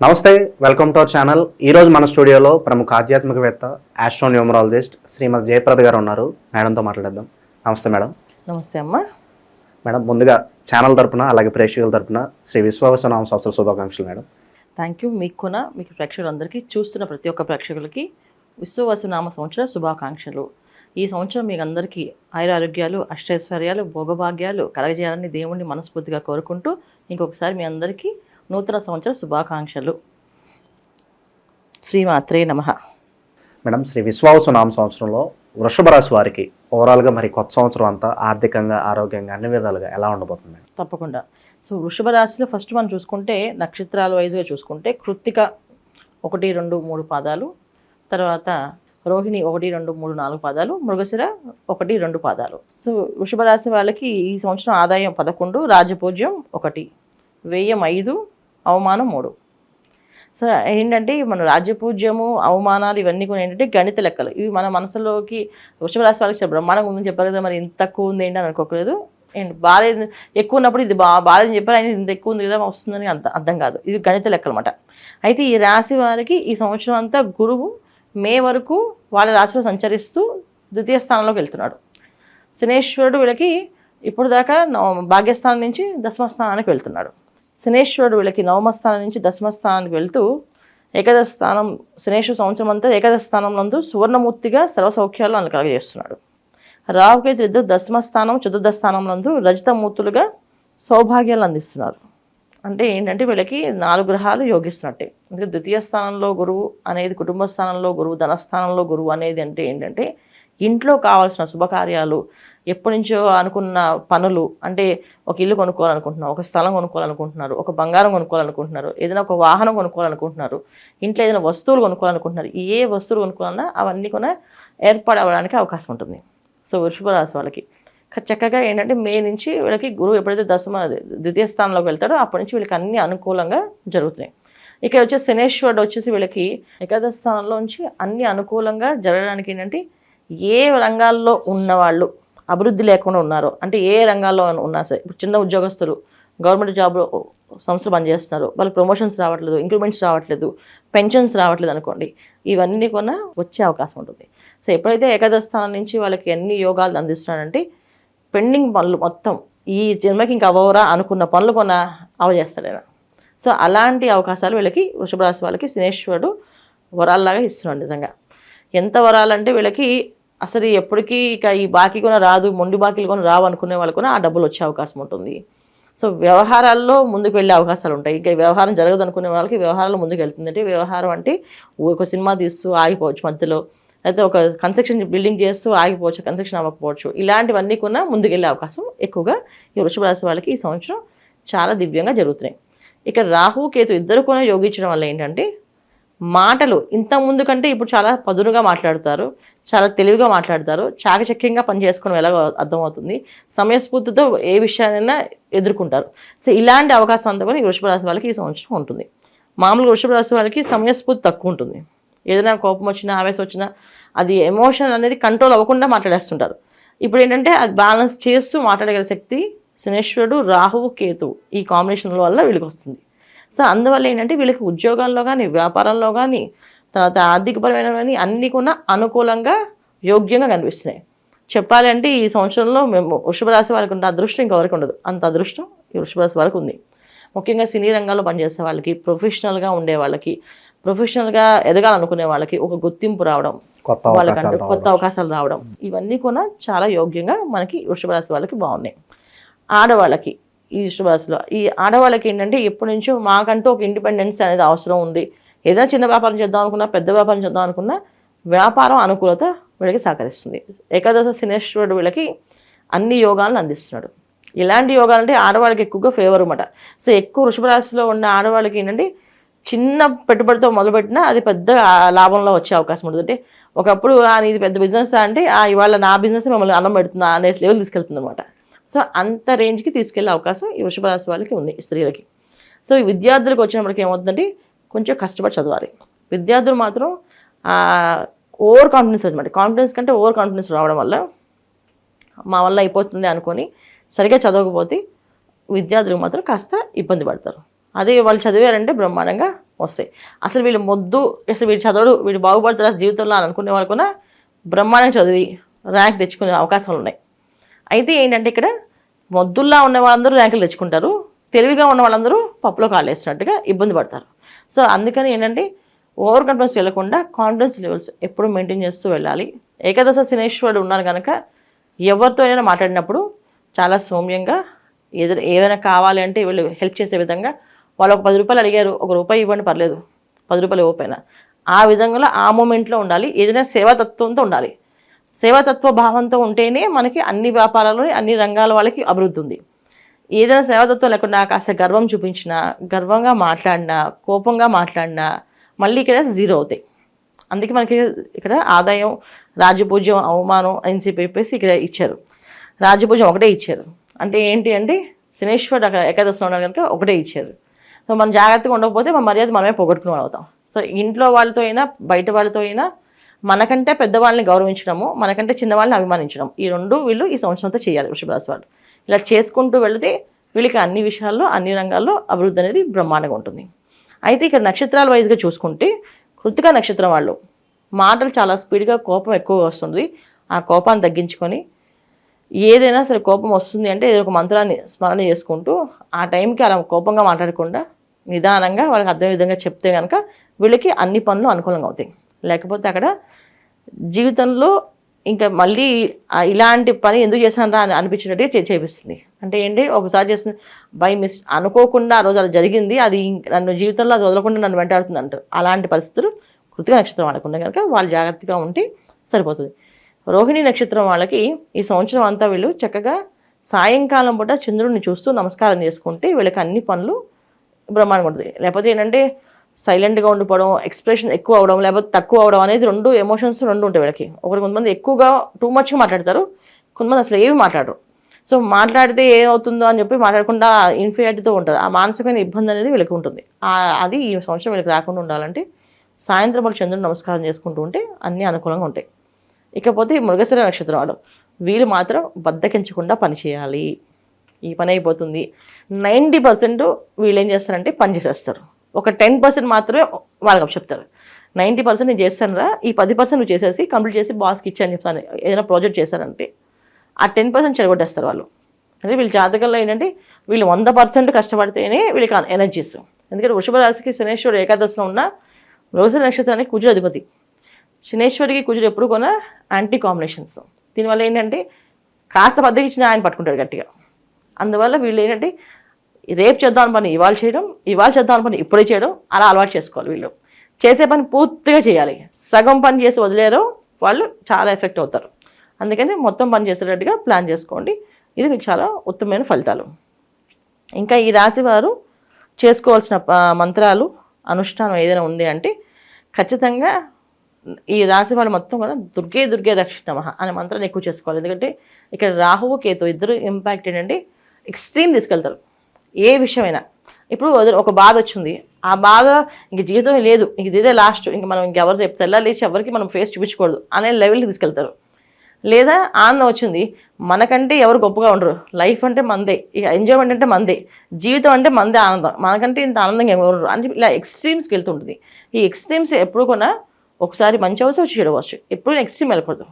నమస్తే, welcome to our channel. ఈరోజు మన స్టూడియోలో ప్రముఖ ఆధ్యాత్మికవేత్త ఆస్ట్రోన్యూమరాలజిస్ట్ శ్రీమతి జయప్రద గారు ఉన్నారు. మేడంతో మాట్లాడేద్దాం. నమస్తే మేడం. నమస్తే అమ్మా. మేడం, ముందుగా ఛానల్ తరపున అలాగే ప్రేక్షకుల తరపున శ్రీ విశ్వావసనామ సంవత్సర శుభాకాంక్షలు మేడం. Thank you. మీకు ప్రేక్షకులందరికీ, చూస్తున్న ప్రతి ఒక్క ప్రేక్షకులకి విశ్వవసునామ సంవత్సర శుభాకాంక్షలు. ఈ సంవత్సరం మీకు అందరికీ ఆయురారోగ్యాలు, అష్టైశ్వర్యాలు, భోగభాగ్యాలు కలగజేయాలని దేవుణ్ణి మనస్ఫూర్తిగా కోరుకుంటూ ఇంకొకసారి మీ అందరికీ నూతన సంవత్సర శుభాకాంక్షలు. శ్రీమాత్రే నమః. మేడం, శ్రీ విశ్వావసునామ సంవత్సరంలో వృషభ రాశి వారికి ఓవరాల్గా మరి కొత్త సంవత్సరం అంతా ఆర్థికంగా, ఆరోగ్యంగా అన్ని విధాలుగా ఎలా ఉండబోతుంది? తప్పకుండా. సో వృషభ రాశిలో ఫస్ట్ మనం చూసుకుంటే నక్షత్రాల వైజ్గా చూసుకుంటే కృత్తిక 1, 2, 3 పాదాలు, తర్వాత రోహిణి 1, 2, 3, 4 పాదాలు, మృగశిర 1, 2 పాదాలు. సో వృషభ రాశి వాళ్ళకి ఈ సంవత్సరం ఆదాయం 11, రాజపూజ్యం 1, వ్యయం 5, అవమానం 3. సో ఏంటంటే మన రాజ్యపూజ్యము, అవమానాలు ఇవన్నీ కూడా ఏంటంటే గణిత లెక్కలు. ఇవి మన మనసులోకి వృషభ రాశి వాళ్ళకి బ్రహ్మాండంగా ఉందని చెప్పారు కదా, మరి ఇంత తక్కువ ఉంది ఏంటి అని అనుకోకలేదు. ఏంటి బాగాలేదు, ఎక్కువ ఉన్నప్పుడు ఇది బాగాలేదని చెప్పారు, ఆయన ఇంత ఎక్కువ ఉంది కదా వస్తుందని అర్థం కాదు. ఇది గణిత లెక్కలు అనమాట. అయితే ఈ రాశి వారికి ఈ సంవత్సరం అంతా గురువు మే వరకు వాళ్ళ రాశిలో సంచరిస్తూ ద్వితీయ స్థానంలోకి వెళ్తున్నాడు. శనేశ్వరుడు వీళ్ళకి ఇప్పుడు దాకా భాగ్యస్థానం నుంచి దశమ స్థానానికి వెళ్తున్నాడు. శనేశ్వరుడు వీళ్ళకి నవమ స్థానం నుంచి దశమ స్థానానికి వెళ్తూ ఏకాదశ స్థానం, శనేశ్వర సంవత్సరం అంతా ఏకాదశ స్థానంలో సువర్ణమూర్తిగా సర్వసౌఖ్యాలు అని కలగజేస్తున్నాడు. రావుకేతు ఇద్దరు దశమ స్థానం, చతుర్థ స్థానంలో రజతమూర్తులుగా సౌభాగ్యాలు అందిస్తున్నారు. అంటే ఏంటంటే వీళ్ళకి 4 గ్రహాలు యోగిస్తున్నట్టే. అంటే ద్వితీయ స్థానంలో గురువు అనేది, కుటుంబ స్థానంలో గురువు, ధనస్థానంలో గురువు అనేది అంటే ఏంటంటే ఇంట్లో కావాల్సిన శుభకార్యాలు, ఎప్పటి నుంచో అనుకున్న పనులు, అంటే ఒక ఇల్లు కొనుక్కోవాలనుకుంటున్నారు, ఒక స్థలం కొనుక్కోవాలనుకుంటున్నారు, ఒక బంగారం కొనుక్కోవాలనుకుంటున్నారు, ఏదైనా ఒక వాహనం కొనుక్కోవాలనుకుంటున్నారు, ఇంట్లో ఏదైనా వస్తువులు కొనుక్కోవాలనుకుంటున్నారు. ఏ వస్తువులు కొనుక్కోవాలన్నా అవన్నీ కూడా ఏర్పడవడానికి అవకాశం ఉంటుంది. సో వృషభ రాశి వాళ్ళకి చక్కగా ఏంటంటే మే నుంచి వీళ్ళకి గురువు ఎప్పుడైతే ద్వితీయ స్థానంలోకి వెళ్తారో అప్పటి నుంచి వీళ్ళకి అన్ని అనుకూలంగా జరుగుతున్నాయి. ఇక్కడ వచ్చేసి శనేశ్వరుడు వచ్చేసి వీళ్ళకి ఏకాదశ స్థానంలోంచి అన్ని అనుకూలంగా జరగడానికి ఏంటంటే ఏ రంగాల్లో ఉన్నవాళ్ళు అభివృద్ధి లేకుండా ఉన్నారో, అంటే ఏ రంగాల్లో ఉన్నా సరే, ఇప్పుడు చిన్న ఉద్యోగస్తులు గవర్నమెంట్ జాబ్ సంస్థలు పనిచేస్తున్నారు, వాళ్ళకి ప్రమోషన్స్ రావట్లేదు, ఇంక్రిమెంట్స్ రావట్లేదు, పెన్షన్స్ రావట్లేదు అనుకోండి, ఇవన్నీ కూడా వచ్చే అవకాశం ఉంటుంది. సో ఎప్పుడైతే ఏకాదశ స్థానం నుంచి వాళ్ళకి ఎన్ని యోగాలు అందిస్తున్నాడంటే పెండింగ్ పనులు మొత్తం ఈ జన్మకి ఇంకా అవ్వరా అనుకున్న పనులు కొన్న అవజేస్తాడు ఆయన. సో అలాంటి అవకాశాలు వీళ్ళకి వృషభ రాశి వాళ్ళకి శనేశ్వరుడు వరాల్లాగా ఇస్తున్నాడు. నిజంగా ఎంత వరాలంటే వీళ్ళకి అసలు ఎప్పటికీ ఇక ఈ బాకీ కూడా రాదు, మొండి బాకీలు కూడా రావు అనుకునే వాళ్ళు కూడా ఆ డబ్బులు వచ్చే అవకాశం ఉంటుంది. సో వ్యవహారాల్లో ముందుకు వెళ్ళే అవకాశాలు ఉంటాయి. ఇంకా వ్యవహారం జరగదు అనుకునే వాళ్ళకి వ్యవహారాలు ముందుకు వెళ్తుంది. అంటే వ్యవహారం అంటే ఒక సినిమా తీస్తూ ఆగిపోవచ్చు మధ్యలో, అయితే ఒక కన్స్ట్రక్షన్ బిల్డింగ్ చేస్తూ ఆగిపోవచ్చు, కన్స్ట్రక్షన్ అవ్వకపోవచ్చు, ఇలాంటివన్నీ కూడా ముందుకెళ్ళే అవకాశం ఎక్కువగా ఈ వృషభ రాశి వాళ్ళకి ఈ సంవత్సరం చాలా దివ్యంగా జరుగుతున్నాయి. ఇక రాహు కేతు ఇద్దరు కూడా యోగించడం వల్ల ఏంటంటే మాటలు ఇంత ముందు కంటే ఇప్పుడు చాలా పదునుగా మాట్లాడతారు, చాలా తెలివిగా మాట్లాడతారు, చాకచక్యంగా పనిచేసుకోవడం ఎలాగో అర్థమవుతుంది, సమయస్ఫూర్తితో ఏ విషయాన్నైనా ఎదుర్కొంటారు. సో ఇలాంటి అవకాశం అంతా కూడా ఈ వృషభ రాశి వాళ్ళకి ఈ సంవత్సరం ఉంటుంది. మామూలుగా వృషభ రాశి వాళ్ళకి సమయస్ఫూర్తి తక్కువ ఉంటుంది. ఏదైనా కోపం వచ్చినా, ఆవేశం వచ్చినా అది ఎమోషన్ అనేది కంట్రోల్ అవ్వకుండా మాట్లాడేస్తుంటారు. ఇప్పుడు ఏంటంటే అది బ్యాలెన్స్ చేస్తూ మాట్లాడగల శక్తి శనేశ్వరుడు, రాహువు, కేతు ఈ కాంబినేషన్ వల్ల వీళ్ళకి వస్తుంది. సో అందువల్ల ఏంటంటే వీళ్ళకి ఉద్యోగాల్లో కానీ, వ్యాపారంలో కానీ, తర్వాత ఆర్థికపరమైన అన్నీ కూడా అనుకూలంగా, యోగ్యంగా కనిపిస్తున్నాయి. చెప్పాలి అంటే ఈ సంవత్సరంలో మేము వృషభ రాశి వాళ్ళకి ఉన్న అదృష్టం ఇంకెవరికి ఉండదు, అంత అదృష్టం ఈ వృషభ రాశి వాళ్ళకి ఉంది. ముఖ్యంగా సినీ రంగాల్లో పనిచేసే వాళ్ళకి, ప్రొఫెషనల్గా ఉండే వాళ్ళకి, ప్రొఫెషనల్గా ఎదగాలనుకునే వాళ్ళకి ఒక గుర్తింపు రావడం, వాళ్ళకంటూ కొత్త అవకాశాలు రావడం, ఇవన్నీ కూడా చాలా యోగ్యంగా మనకి వృషభ రాశి వాళ్ళకి బాగున్నాయి. ఆడవాళ్ళకి ఈ వృషభ రాశిలో ఈ ఆడవాళ్ళకి ఏంటంటే ఎప్పటి నుంచో మాకంటూ ఒక ఇండిపెండెన్స్ అనేది అవసరం ఉంది, ఏదైనా చిన్న వ్యాపారం చేద్దాం అనుకున్నా, పెద్ద వ్యాపారం చేద్దాం అనుకున్నా వ్యాపారం అనుకూలత వీళ్ళకి సహకరిస్తుంది. ఏకాదశ శనేశ్వరుడు వీళ్ళకి అన్ని యోగాలను అందిస్తున్నాడు. ఇలాంటి యోగాలు అంటే ఆడవాళ్ళకి ఎక్కువగా ఫేవర్ అన్నమాట. సో ఎక్కువ వృషభ రాశిలో ఉన్న ఆడవాళ్ళకి ఏంటంటే చిన్న పెట్టుబడితో మొదలుపెట్టినా అది పెద్ద లాభంలో వచ్చే అవకాశం ఉంటుంది. అంటే ఒకప్పుడు ఇది పెద్ద బిజినెస్ అంటే ఇవాళ నా బిజినెస్ మిమ్మల్ని అన్నం పెడుతుందా అనే లెవెల్ తీసుకెళ్తుంది అనమాట. సో అంత రేంజ్కి తీసుకెళ్లే అవకాశం ఈ వృషభ రాశి వాళ్ళకి ఉంది, స్త్రీలకి. సో ఈ విద్యార్థులకు వచ్చినప్పటికీ ఏమవుతుందంటే కొంచెం కష్టపడి చదవాలి. విద్యార్థులు మాత్రం ఓవర్ కాన్ఫిడెన్స్ అనమాట. కాన్ఫిడెన్స్ కంటే ఓవర్ కాన్ఫిడెన్స్ రావడం వల్ల మా వల్ల అయిపోతుంది అనుకొని సరిగ్గా చదవకపోతే విద్యార్థులకు మాత్రం కాస్త ఇబ్బంది పడతారు. అదే వాళ్ళు చదివారంటే బ్రహ్మాండంగా వస్తాయి. అసలు వీళ్ళు మొద్దు, అసలు వీడు చదవడు, వీడు బాగుపడతారు జీవితంలో అని అనుకునే వాళ్ళు కూడా బ్రహ్మాండంగా చదివి ర్యాంక్ తెచ్చుకునే అవకాశాలు ఉన్నాయి. అయితే ఏంటంటే ఇక్కడ మొద్దుల్లా ఉన్న వాళ్ళందరూ ర్యాంకులు తెచ్చుకుంటారు, తెలివిగా ఉన్న వాళ్ళందరూ పప్పులో కాళ్ళు వేసినట్టుగా ఇబ్బంది పడతారు. సో అందుకని ఏంటంటే ఓవర్ కాన్ఫిడెన్స్ వెళ్ళకుండా కాన్ఫిడెన్స్ లెవెల్స్ ఎప్పుడు మెయింటైన్ చేస్తూ వెళ్ళాలి. ఏకాదశ శనేశ్వరుడు ఉన్నారు కనుక ఎవరితో అయినా మాట్లాడినప్పుడు చాలా సౌమ్యంగా ఏదైనా కావాలి అంటే వీళ్ళు హెల్ప్ చేసే విధంగా, వాళ్ళు ఒక 10 రూపాయలు అడిగారు, ఒక రూపాయి ఇవ్వండి పర్లేదు, 10 రూపాయలు ఇవ్వకపోయినా ఆ విధంగా ఆ మూమెంట్లో ఉండాలి. ఏదైనా సేవాతత్వంతో ఉండాలి. సేవాతత్వ భావంతో ఉంటేనే మనకి అన్ని వ్యాపారాల్లో అన్ని రంగాల వాళ్ళకి అభివృద్ధి ఉంది. ఏదైనా సేవాతత్వం లేకుండా కాస్త గర్వం చూపించినా, గర్వంగా మాట్లాడినా, కోపంగా మాట్లాడినా మళ్ళీ ఇక్కడ జీరో అవుతాయి. అందుకే మనకి ఇక్కడ ఆదాయం, రాజపూజ్యం, అవమానం అని చెప్పేసి ఇక్కడ ఇచ్చారు. రాజపూజ్యం ఒకటే ఇచ్చారు. అంటే ఏంటి అంటే శనేశ్వరుడు అక్కడ ఏకాదశిలో ఉన్నారు కనుక ఒకటే ఇచ్చారు. సో మనం జాగ్రత్తగా ఉండకపోతే మన మర్యాద మనమే పోగొట్టుకుని అవుతాం. సో ఇంట్లో వాళ్ళతో అయినా బయట వాళ్ళతో అయినా మనకంటే పెద్దవాళ్ళని గౌరవించడము, మనకంటే చిన్నవాళ్ళని అభిమానించడం, ఈ రెండు వీళ్ళు ఈ సంవత్సరంతో చేయాలి వృషభ రాశి వాళ్ళు. ఇలా చేసుకుంటూ వెళితే వీళ్ళకి అన్ని విషయాల్లో అన్ని రంగాల్లో అభివృద్ధి అనేది బ్రహ్మాండంగా ఉంటుంది. అయితే ఇక్కడ నక్షత్రాల వైజ్గా చూసుకుంటే కృత్తిక నక్షత్రం వాళ్ళు మాటలు చాలా స్పీడ్గా, కోపం ఎక్కువగా వస్తుంది. ఆ కోపాన్ని తగ్గించుకొని ఏదైనా సరే కోపం వస్తుంది అంటే ఏదో ఒక మంత్రాన్ని స్మరణ చేసుకుంటూ ఆ టైంకి అలా కోపంగా మాట్లాడకుండా నిదానంగా వాళ్ళకి అర్థం విధంగా చెప్తే కనుక వీళ్ళకి అన్ని పనులు అనుకూలంగా అవుతాయి. లేకపోతే అక్కడ జీవితంలో ఇంకా మళ్ళీ ఇలాంటి పని ఎందుకు చేశాను అని అనిపించినట్టుగా చేపిస్తుంది. అంటే ఏంటి, ఒకసారి చేస్తుంది బై మిస్ అనుకోకుండా ఆ రోజు అలా జరిగింది, అది నన్ను జీవితంలో అది వదలకుండా నన్ను వెంటాడుతుంది అంటారు. అలాంటి పరిస్థితులు కృత్తిక నక్షత్రం వాళ్ళకుండా కనుక వాళ్ళు జాగ్రత్తగా ఉంటే సరిపోతుంది. రోహిణి నక్షత్రం వాళ్ళకి ఈ సంవత్సరం అంతా వీళ్ళు చక్కగా సాయంకాలం పూట చంద్రుడిని చూస్తూ నమస్కారం చేసుకుంటే వీళ్ళకి అన్ని పనులు బ్రహ్మాండంగా ఉంటుంది. లేకపోతే ఏంటంటే సైలెంట్గా ఉండిపోవడం, ఎక్స్ప్రెషన్ ఎక్కువ అవడం లేకపోతే తక్కువ అవడం అనేది రెండు ఎమోషన్స్ రెండు ఉంటాయి వీళ్ళకి. కొంతమంది ఎక్కువగా టూ మచ్గా మాట్లాడతారు, కొంతమంది అసలు ఏమి మాట్లాడరు. సో మాట్లాడితే ఏమవుతుందో అని చెప్పి మాట్లాడకుండా ఇన్ఫీరియారిటీతో ఉంటారు. ఆ మానసికమైన ఇబ్బంది అనేది వీళ్ళకి ఉంటుంది. అది ఈ సంవత్సరం వీళ్ళకి రాకుండా ఉండాలంటే సాయంత్రం వాళ్ళు చంద్రుని నమస్కారం చేసుకుంటూ ఉంటే అన్నీ అనుకూలంగా ఉంటాయి. ఇకపోతే మృగశిర నక్షత్రం వాడు వీళ్ళు మాత్రం బద్దకించకుండా పని చేయాలి. ఈ పని అయిపోతుంది. 90% వీళ్ళు ఏం చేస్తారంటే పని చేసేస్తారు. ఒక 10% మాత్రమే వాళ్ళకి చెప్తారు. 90% నేను చేస్తాను రా, ఈ 10% నువ్వు చేసేసి కంప్లీట్ చేసి బాస్కి ఇచ్చి అని చెప్తాను. ఏదైనా ప్రాజెక్ట్ చేశారంటే ఆ 10% చెడగొట్టేస్తారు వాళ్ళు. అంటే వీళ్ళ జాతకంలో ఏంటంటే వీళ్ళు 100% కష్టపడితేనే వీళ్ళకి ఎనర్జీస్. ఎందుకంటే వృషభ రాశికి శనేశ్వరుడు ఏకాదశిలో ఉన్న మృగశిర నక్షత్రానికి కుజుడు అధిపతి. శనేశ్వరికి కుజుడు ఎప్పుడు కొన యాంటీ కాంబినేషన్స్. దీనివల్ల ఏంటంటే కాస్త బద్దకిచ్చిన ఆయన పట్టుకుంటాడు గట్టిగా. అందువల్ల వీళ్ళు ఏంటంటే రేపు చేద్దాం పని ఇవాళ చేయడం, ఇవాళ చేద్దాం పని ఇప్పుడే చేయడం, అలా అలవాటు చేసుకోవాలి. వీళ్ళు చేసే పని పూర్తిగా చేయాలి. సగం పని చేసి వదిలేరు వాళ్ళు చాలా ఎఫెక్ట్ అవుతారు. అందుకని మొత్తం పని చేసేటట్టుగా ప్లాన్ చేసుకోండి. ఇది మీకు చాలా ఉత్తమమైన ఫలితాలు. ఇంకా ఈ రాశి వారు చేసుకోవాల్సిన మంత్రాలు, అనుష్ఠానం ఏదైనా ఉంది అంటే ఖచ్చితంగా ఈ రాశి వాళ్ళు మొత్తం కూడా దుర్గే రక్షిత నమః అనే మంత్రాన్ని ఎక్కువ చేసుకోవాలి. ఎందుకంటే ఇక్కడ రాహువు కేతు ఇద్దరు ఇంపాక్ట్ ఏంటంటే ఎక్స్ట్రీమ్ తీసుకెళ్తారు. ఏ విషయమైనా ఇప్పుడు ఒక బాధ వచ్చింది, ఆ బాధ ఇంక జీవితం లేదు, ఇంక ఇదే లాస్ట్, ఇంక మనం ఇంకెవరు చెప్తే లేచి ఎవరికి మనం ఫేస్ చూపించకూడదు అనే లెవెల్కి తీసుకెళ్తారు. లేదా ఆనందం వచ్చింది, మనకంటే ఎవరు గొప్పగా ఉండరు, లైఫ్ అంటే మందే, ఇక ఎంజాయ్మెంట్ అంటే మందే, జీవితం అంటే మందే ఆనందం, మనకంటే ఇంత ఆనందంగా ఎవరు ఉండరు అని ఇలా ఎక్స్ట్రీమ్స్కి వెళ్తుంటుంది. ఈ ఎక్స్ట్రీమ్స్ ఎప్పుడు కూడా ఒకసారి మంచి అవచ్చు, వచ్చి చెడవచ్చు. ఎప్పుడు ఎక్స్ట్రీమ్ వెళ్ళకూడదు,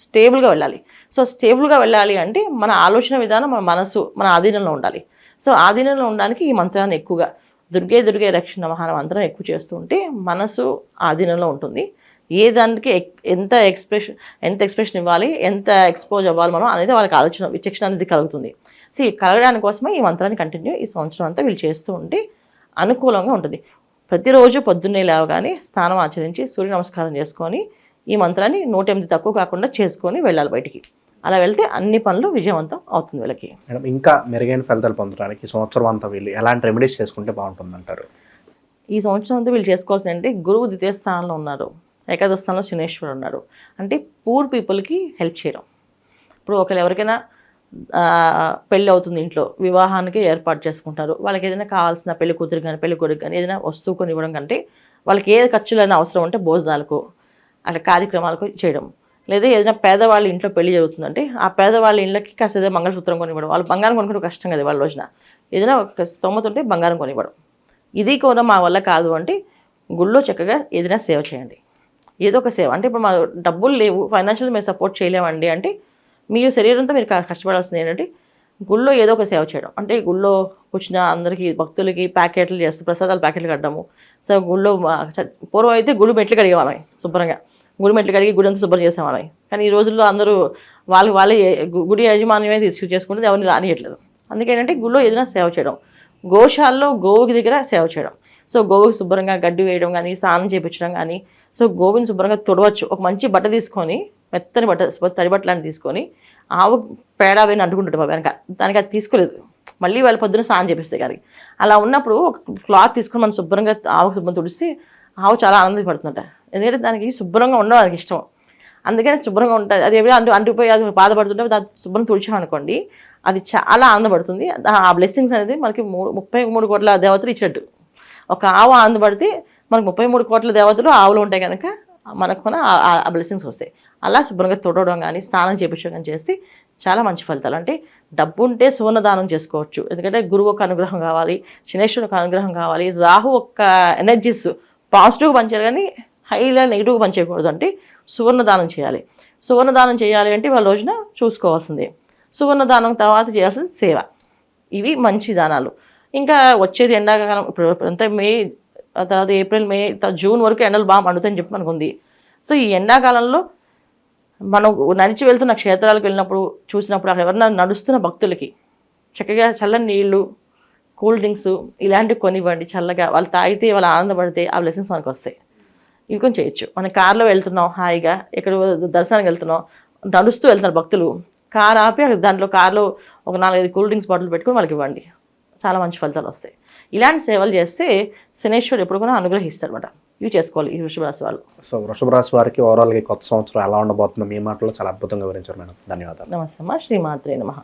స్టేబుల్గా వెళ్ళాలి. సో స్టేబుల్గా వెళ్ళాలి అంటే మన ఆలోచన విధానం, మన మనసు మన ఆధీనంలో ఉండాలి. సో ఆధీనంలో ఉండడానికి ఈ మంత్రాన్ని ఎక్కువగా దుర్గే రక్షణ నమః మంత్రం ఎక్కువ చేస్తూ ఉంటే మనసు ఆధీనంలో ఉంటుంది. ఏ దానికి ఎంత ఎక్స్ప్రెషన్ ఇవ్వాలి, ఎంత ఎక్స్పోజ్ అవ్వాలి మనం అనేది వాళ్ళకి ఆలోచన విచక్షణ అనేది కలుగుతుంది. సో ఈ కలగడానికి కోసమే ఈ మంత్రాన్ని కంటిన్యూ ఈ సంవత్సరం అంతా వీళ్ళు చేస్తూ ఉంటే అనుకూలంగా ఉంటుంది. ప్రతిరోజు పొద్దున్నే లేవగానే స్నానం ఆచరించి సూర్య నమస్కారం చేసుకొని ఈ మంత్రాన్ని 108 తక్కువ కాకుండా చేసుకొని వెళ్ళాలి బయటికి. అలా వెళ్తే అన్ని పనులు విజయవంతం అవుతుంది వీళ్ళకి. మేడం, ఇంకా మెరుగైన ఫలితాలు పొందడానికి సంవత్సరం అంతా వీళ్ళు ఎలాంటి రెమెడీస్ చేసుకుంటే బాగుంటుంది అంటారు? ఈ సంవత్సరం అంతా వీళ్ళు చేసుకోవాల్సింది అంటే గురువు ద్వితీయ స్థానంలో ఉన్నారు, ఏకాదశ స్థానంలో శనేశ్వరుడు ఉన్నారు. అంటే పూర్ పీపుల్కి హెల్ప్ చేయడం. ఇప్పుడు ఒకరు ఎవరికైనా పెళ్ళి అవుతుంది, ఇంట్లో వివాహానికి ఏర్పాటు చేసుకుంటారు, వాళ్ళకి ఏదైనా కావాల్సిన పెళ్లి కూతురు కానీ పెళ్లి కొడుకు కానీ ఏదైనా వస్తువు కొని ఇవ్వడం కంటే వాళ్ళకి ఏ ఖర్చులైనా అవసరం ఉంటే భోజనాలకు అట్లా కార్యక్రమాలకు చేయడం. లేదా ఏదైనా పేదవాళ్ళ ఇంట్లో పెళ్లి జరుగుతుందంటే ఆ పేదవాళ్ళ ఇళ్ళకి కాస్త ఏదైనా మంగళసూత్రం కొనివ్వడం. వాళ్ళు బంగారం కొనుక్కోవడం కష్టం కదా వాళ్ళ రోజున, ఏదైనా ఒక స్తోమత ఉంటే బంగారం కొనివ్వడం. ఇది కూడా మా వల్ల కాదు అంటే గుళ్ళో చక్కగా ఏదైనా సేవ చేయండి. ఏదో ఒక సేవ అంటే ఇప్పుడు మా డబ్బులు లేవు, ఫైనాన్షియల్ మేము సపోర్ట్ చేయలేమండి అంటే మీ శరీరంతో మీరు కష్టపడాల్సింది ఏంటంటే గుళ్ళో ఏదో ఒక సేవ చేయడం. అంటే గుళ్ళో వచ్చిన అందరికీ భక్తులకి ప్యాకెట్లు చేస్తూ ప్రసాదాలు ప్యాకెట్లు కట్టడము. సో గుళ్ళో పూర్వం అయితే గుడి మెట్లు కడిగేవాళ్ళం శుభ్రంగా, గుడి మెట్లు కడిగి గుడి అంతా శుభ్రం చేసేవాళ్ళం. కానీ ఈ రోజుల్లో అందరూ వాళ్ళే గుడి యాజమాన్యమే చేసుకుంటే ఎవరిని రానియట్లేదు. అందుకేంటంటే గుళ్ళో ఏదైనా సేవ చేయడం, గోశాలలో గోవుకి దగ్గర సేవ చేయడం. సో గోవుకి శుభ్రంగా గడ్డి వేయడం కానీ, స్నానం చేయించడం కానీ, సో గోవుని శుభ్రంగా తుడవచ్చు. ఒక మంచి బట్ట తీసుకొని, మెత్తని బట్ట, తడి బట్టలాంటి తీసుకొని ఆవు పేడ వేని అంటుకుంటుంటే వెనక, దానికి అది తీసుకోలేదు, మళ్ళీ వాళ్ళ పొద్దున స్నానం చేపిస్తే కానీ. అలా ఉన్నప్పుడు ఒక క్లాత్ తీసుకొని మనం శుభ్రంగా ఆవుకు శుభ్రం తుడిస్తే ఆవు చాలా ఆనందపడుతుందట. ఎందుకంటే దానికి శుభ్రంగా ఉండడం దానికి ఇష్టం. అందుకని శుభ్రంగా ఉంటుంది. అది ఎవరు అంటుకుపోయి అది బాధపడుతుంటే దాన్ని శుభ్రం తుడిచామనుకోండి, అది చాలా ఆనందపడుతుంది. ఆ బ్లెస్సింగ్స్ అనేది మనకి 33 కోట్ల దేవతలు ఇచ్చినట్టు. ఒక ఆవు ఆనందపడితే మనకు 33 కోట్ల దేవతలు ఆవులు ఉంటాయి కనుక మనకు కూడా ఆ బ్లెస్సింగ్స్ వస్తాయి. అలా శుభ్రంగా తుడవడం కానీ, స్నానం చేయించడం కానీ చేస్తే చాలా మంచి ఫలితాలు. అంటే డబ్బు ఉంటే సువర్ణదానం చేసుకోవచ్చు. ఎందుకంటే గురువు ఒక అనుగ్రహం కావాలి, శనేశ్వరుడు ఒక అనుగ్రహం కావాలి, రాహు ఒక ఎనర్జీస్ పాజిటివ్గా పనిచేయాలి కానీ హైలా నెగిటివ్గా పనిచేయకూడదు. అంటే సువర్ణదానం చేయాలి. సువర్ణదానం చేయాలి అంటే వాళ్ళ రోజున చూసుకోవాల్సిందే. సువర్ణదానం తర్వాత చేయాల్సింది సేవ. ఇవి మంచి దానాలు. ఇంకా వచ్చేది ఎండాకాలం, ఇప్పుడు అంతా మే తర్వాత ఏప్రిల్, మే, జూన్ వరకు ఎండలు బాగా మండుతాయని చెప్పి మనకు ఉంది. సో ఈ ఎండాకాలంలో మనం నడిచి వెళ్తున్న క్షేత్రాలకు వెళ్ళినప్పుడు చూసినప్పుడు అక్కడ ఎవరన్నా నడుస్తున్న భక్తులకి చక్కగా చల్లని నీళ్ళు, కూల్ డ్రింక్స్ ఇలాంటివి కొనివ్వండి. చల్లగా వాళ్ళు తాగితే, వాళ్ళు ఆనందపడితే ఆ బ్లెస్సింగ్స్ మనకు వస్తాయి. ఇవి కొంచెం చేయొచ్చు. మనం కార్లో వెళ్తున్నాం, హాయిగా ఎక్కడ దర్శనానికి వెళ్తున్నాం, నడుస్తూ వెళ్తున్నారు భక్తులు, కార్ ఆపి దాంట్లో కార్లో ఒక 4-5 కూల్ డ్రింక్స్ బాటిల్ పెట్టుకొని వాళ్ళకి ఇవ్వండి. చాలా మంచి ఫలితాలు వస్తాయి. ఇలాంటి సేవలు చేస్తే శనేశ్వరుడు ఎప్పుడు కూడా అనుగ్రహిస్తాడు అనమాట. ఇవి చేసుకోవాలి ఈ వృషభ రాశి వాళ్ళు. సో వృషభ రాశి వారికి ఓవరాల్గా కొత్త సంవత్సరం ఎలా ఉండబోతుందో మీ మాటలో చాలా అద్భుతంగా వివరించారు మేడం. ధన్యవాదాలు. నమస్తే అమ్మా. శ్రీమాత్రే నమః.